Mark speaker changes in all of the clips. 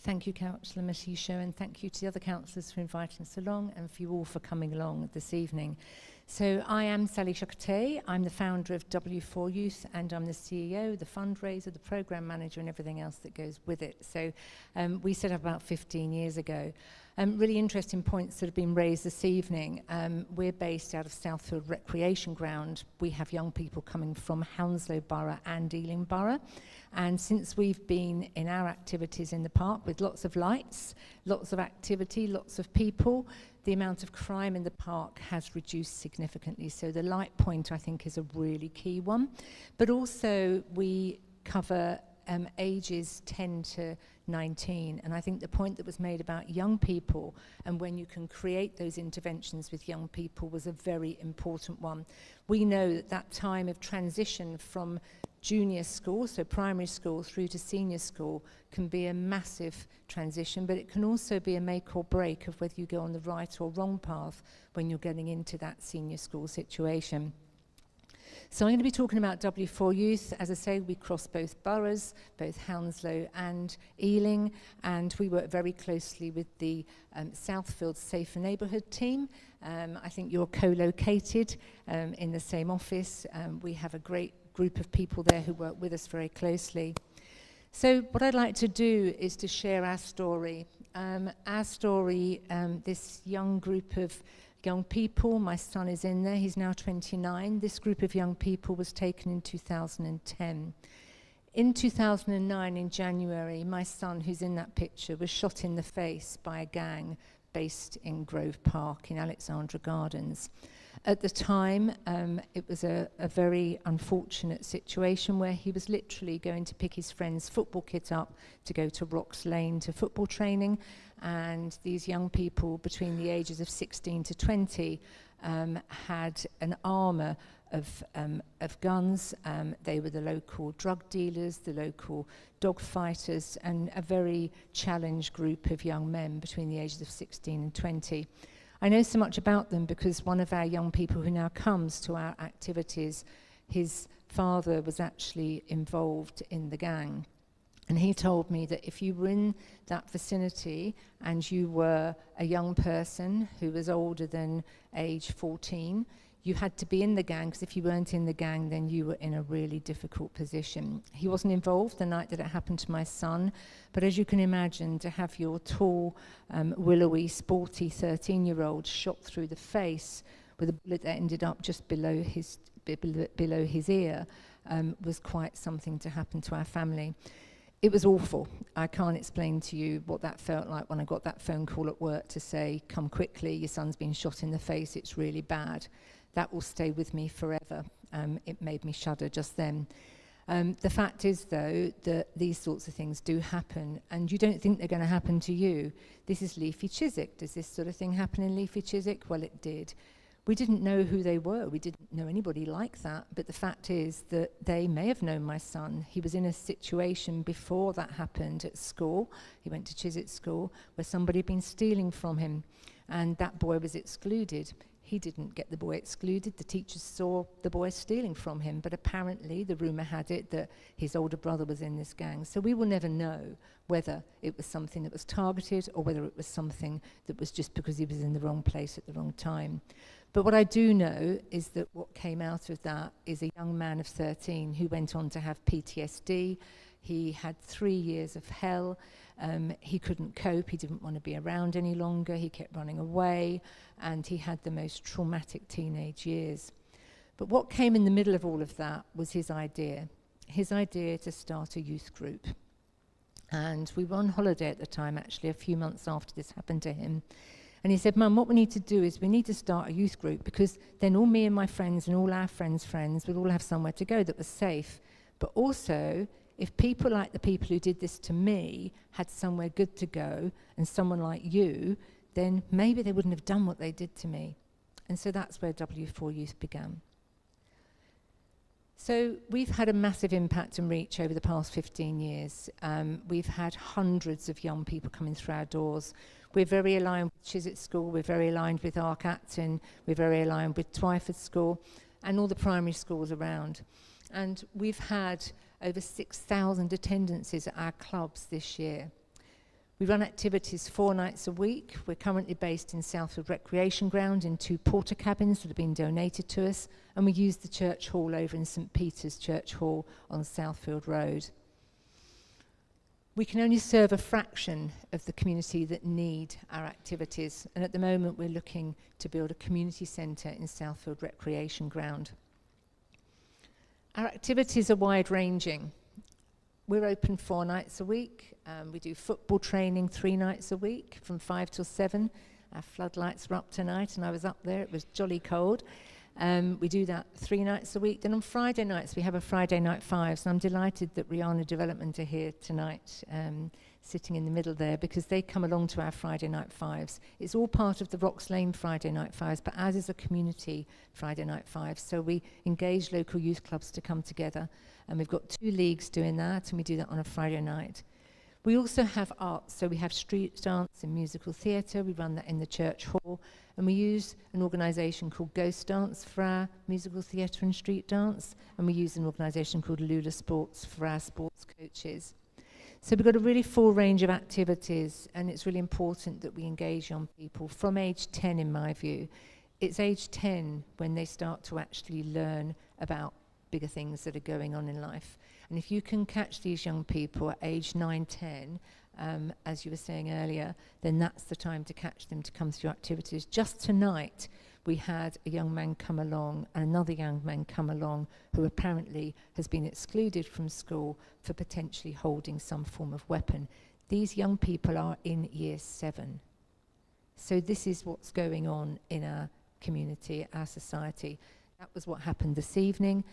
Speaker 1: Thank you, Councillor Matisho, and thank you to the other councillors for inviting us along and for you all for coming along this evening. So I am Sally Chacatté. I'm the founder of W4 Youth, and I'm the CEO, the fundraiser, the programme manager, and everything else that goes with it. So we set up about 15 years ago. Really interesting points that have been raised this evening. We're based out of Southfield Recreation Ground. We have young people coming from Hounslow Borough and Ealing Borough. And since we've been in our activities in the park with lots of lights, lots of activity, lots of people, the amount of crime in the park has reduced significantly. So the light point, I think, is a really key one. But also we cover ages 10 to 19, and I think the point that was made about young people and when you can create those interventions with young people was a very important one. We know that that time of transition from junior school, so primary school, through to senior school can be a massive transition, but it can also be a make or break of whether you go on the right or wrong path when you're getting into that senior school situation. So I'm going to be talking about W4 Youth. As I say, we cross both boroughs, both Hounslow and Ealing, and we work very closely with the Southfield Safer Neighbourhood team. I think you're co-located in the same office. We have a great group of people there who work with us very closely. So what I'd like to do is to share our story. This young group of young people, my son is in there, he's now 29. This group of young people was taken in 2010. In 2009, in January, my son, who's in that picture, was shot in the face by a gang based in Grove Park in Alexandra Gardens. At the time, it was a very unfortunate situation where he was literally going to pick his friend's football kit up to go to Rocks Lane to football training, and these young people between the ages of 16 to 20 had an armour of guns. They were the local drug dealers, the local dog fighters, and a very challenged group of young men between the ages of 16 and 20. I know so much about them because one of our young people who now comes to our activities, his father was actually involved in the gang. And he told me that if you were in that vicinity and you were a young person who was older than age 14, you had to be in the gang, because if you weren't in the gang, then you were in a really difficult position. He wasn't involved the night that it happened to my son, but as you can imagine, to have your tall, willowy, sporty 13-year-old shot through the face with a bullet that ended up just below his ear was quite something to happen to our family. It was awful. I can't explain to you what that felt like when I got that phone call at work to say, come quickly, your son's been shot in the face, it's really bad. That will stay with me forever. It made me shudder just then. The fact is, though, that these sorts of things do happen, and you don't think they're going to happen to you. This is Leafy Chiswick. Does this sort of thing happen in Leafy Chiswick? Well, it did. We didn't know who they were. We didn't know anybody like that. But the fact is that they may have known my son. He was in a situation before that happened at school. He went to Chiswick School where somebody had been stealing from him, and that boy was excluded. He didn't get the boy excluded. The teachers saw the boy stealing from him, but apparently the rumour had it that his older brother was in this gang. So we will never know whether it was something that was targeted or whether it was something that was just because he was in the wrong place at the wrong time. But what I do know is that what came out of that is a young man of 13 who went on to have PTSD. He had 3 years of hell. He couldn't cope. He didn't want to be around any longer. He kept running away, and he had the most traumatic teenage years. But what came in the middle of all of that was his idea to start a youth group. And we were on holiday at the time, actually, a few months after this happened to him. And he said, Mum, what we need to do is we need to start a youth group, because then all me and my friends and all our friends' would all have somewhere to go that was safe. But also, if people like the people who did this to me had somewhere good to go, and someone like you, then maybe they wouldn't have done what they did to me. And so that's where W4 Youth began. So we've had a massive impact and reach over the past 15 years. We've had hundreds of young people coming through our doors. We're very aligned with Chiswick School, we're very aligned with Ark Acton, we're very aligned with Twyford School, and all the primary schools around. And we've had over 6,000 attendances at our clubs this year. We run activities 4 nights a week. We're currently based in Southfield Recreation Ground in 2 porta cabins that have been donated to us, and we use the church hall over in St Peter's Church Hall on Southfield Road. We can only serve a fraction of the community that need our activities, and at the moment we're looking to build a community centre in Southfield Recreation Ground. Our activities are wide-ranging. We're open 4 nights a week. We do football training 3 nights a week from 5 till 7. Our floodlights were up tonight and I was up there. It was jolly cold. We do that 3 nights a week. Then on Friday nights, we have a Friday night fives. And I'm delighted that Rihanna Development are here tonight, sitting in the middle there, because they come along to our Friday night fives. It's all part of the Rocks Lane Friday night fives, but ours is a community Friday night fives. So we engage local youth clubs to come together. And we've got 2 leagues doing that, and we do that on a Friday night. We also have arts, so we have street dance and musical theatre. We run that in the church hall, and we use an organisation called Ghost Dance for our musical theatre and street dance, and we use an organisation called Lula Sports for our sports coaches. So we've got a really full range of activities, and it's really important that we engage young people from age 10, in my view. It's age 10 when they start to actually learn about bigger things that are going on in life. And if you can catch these young people at age 9, 10, as you were saying earlier, then that's the time to catch them to come through activities. Just tonight, we had a young man come along and another young man come along who apparently has been excluded from school for potentially holding some form of weapon. These young people are in year 7. So this is what's going on in our community, our society. That was what happened this evening,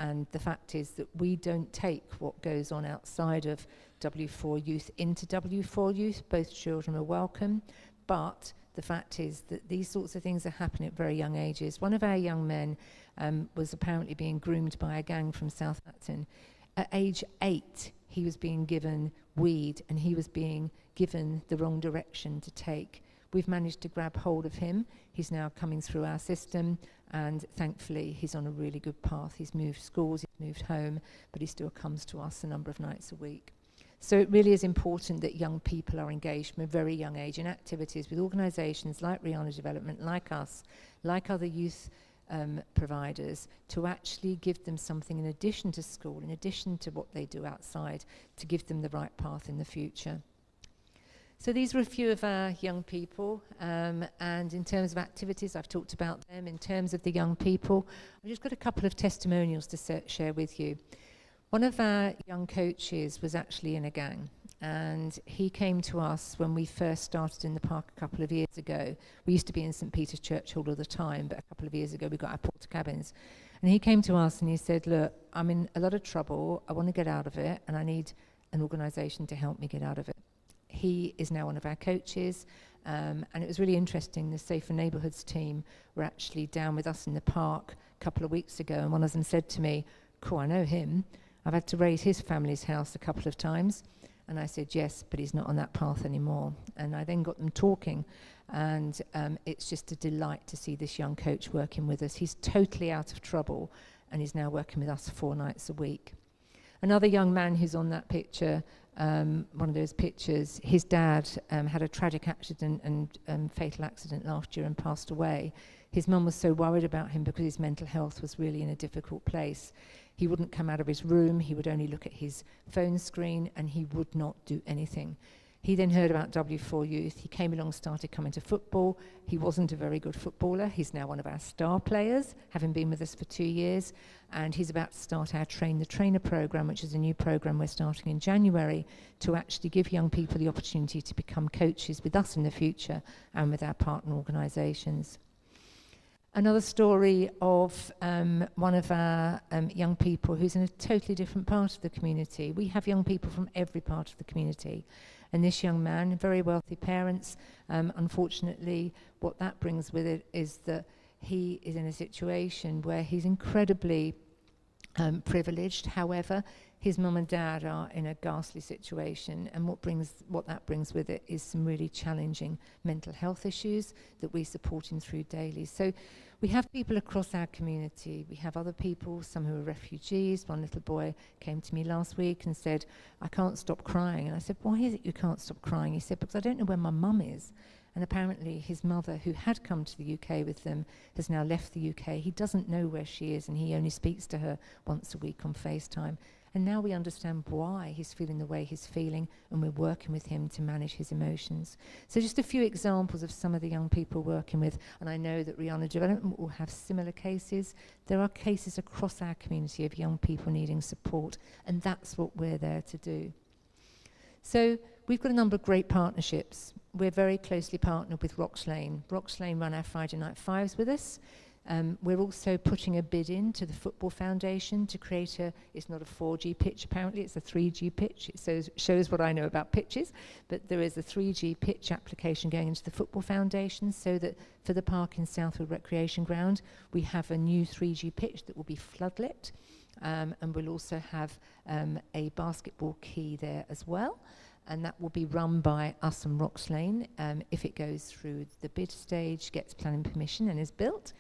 Speaker 1: and the fact is that we don't take what goes on outside of W4 Youth into W4 Youth. Both children are welcome, but the fact is that these sorts of things are happening at very young ages. One of our young men was apparently being groomed by a gang from Southampton. At age 8, he was being given weed, and he was being given the wrong direction to take. We've managed to grab hold of him. He's now coming through our system, and thankfully he's on a really good path. He's moved schools, he's moved home, but he still comes to us a number of nights a week. So it really is important that young people are engaged from a very young age in activities with organisations like Rihanna Development, like us, like other youth providers, to actually give them something in addition to school, in addition to what they do outside, to give them the right path in the future. So these were a few of our young people, and in terms of activities, I've talked about them. In terms of the young people, I've just got a couple of testimonials to share with you. One of our young coaches was actually in a gang, and he came to us when we first started in the park a couple of years ago. We used to be in St Peter's Church Hall all the time, but a couple of years ago we got our porta cabins. And he came to us and he said, look, I'm in a lot of trouble, I want to get out of it, and I need an organisation to help me get out of it. He is now one of our coaches, and it was really interesting. The Safer Neighbourhoods team were actually down with us in the park a couple of weeks ago, and one of them said to me, cool, I know him. I've had to raise his family's house a couple of times. And I said, yes, but he's not on that path anymore. And I then got them talking, and it's just a delight to see this young coach working with us. He's totally out of trouble, and he's now working with us 4 nights a week. Another young man who's on that picture, one of those pictures, his dad had a tragic accident and fatal accident last year and passed away. His mum was so worried about him because his mental health was really in a difficult place. He wouldn't come out of his room, he would only look at his phone screen, and he would not do anything. He then heard about W4 Youth. He came along, started coming to football. He wasn't a very good footballer. He's now one of our star players, having been with us for 2 years. And he's about to start our Train the Trainer programme, which is a new programme we're starting in January, to actually give young people the opportunity to become coaches with us in the future and with our partner organisations. Another story of one of our young people who's in a totally different part of the community. We have young people from every part of the community. And this young man, very wealthy parents, unfortunately, what that brings with it is that he is in a situation where he's incredibly privileged. However, his mum and dad are in a ghastly situation, and what that brings with it is some really challenging mental health issues that we support him through daily. So we have people across our community. We have other people, some who are refugees. One little boy came to me last week and said, "I can't stop crying." And I said, "Why is it you can't stop crying?" He said, "Because I don't know where my mum is." And apparently his mother, who had come to the UK with them, has now left the UK. He doesn't know where she is, and he only speaks to her once a week on FaceTime. And now we understand why he's feeling the way he's feeling, and we're working with him to manage his emotions. So just a few examples of some of the young people working with, and I know that Rihanna Development will have similar cases. There are cases across our community of young people needing support, and that's what we're there to do. So we've got a number of great partnerships. We're very closely partnered with Rocks Lane. Rocks Lane run our Friday Night Fives with us. We're also putting a bid in to the Football Foundation to create it's not a 4G pitch apparently, it's a 3G pitch. It shows what I know about pitches, but there is a 3G pitch application going into the Football Foundation so that for the park in Southfield Recreation Ground, we have a new 3G pitch that will be floodlit, and we'll also have a basketball key there as well. And that will be run by us and Rocks Lane if it goes through the bid stage, gets planning permission and is built.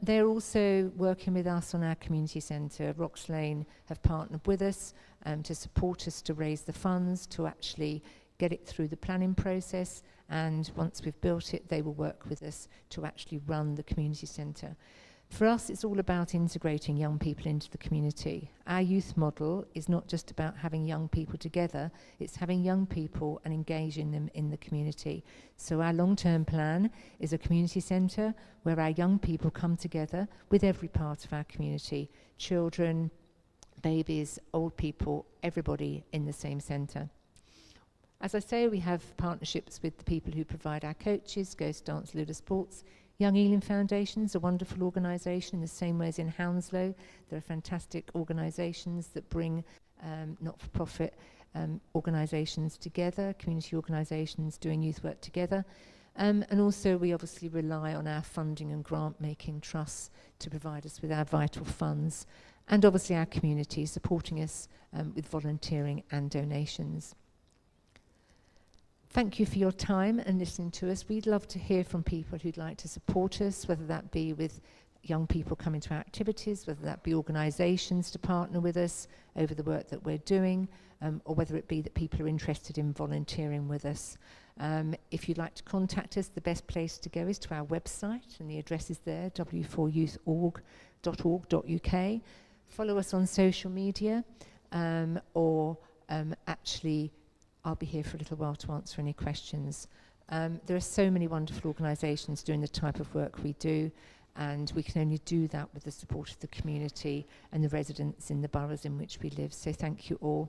Speaker 1: They're also working with us on our community centre. Rocks Lane have partnered with us to support us to raise the funds, to actually get it through the planning process, and once we've built it, they will work with us to actually run the community centre. For us, it's all about integrating young people into the community. Our youth model is not just about having young people together, it's having young people and engaging them in the community. So our long-term plan is a community centre where our young people come together with every part of our community, children, babies, old people, everybody in the same centre. As I say, we have partnerships with the people who provide our coaches, Ghost Dance, Luda Sports. Young Ealing Foundation's a wonderful organisation in the same way as in Hounslow. There are fantastic organisations that bring not-for-profit organisations together, community organisations doing youth work together. And also we obviously rely on our funding and grant-making trusts to provide us with our vital funds. And obviously our community supporting us with volunteering and donations. Thank you for your time and listening to us. We'd love to hear from people who'd like to support us, whether that be with young people coming to our activities, whether that be organisations to partner with us over the work that we're doing, or whether it be that people are interested in volunteering with us. If you'd like to contact us, the best place to go is to our website, and the address is there, w4youthorg.org.uk. Follow us on social media, or actually I'll be here for a little while to answer any questions. There are so many wonderful organisations doing the type of work we do, and we can only do that with the support of the community and the residents in the boroughs in which we live. So thank you all.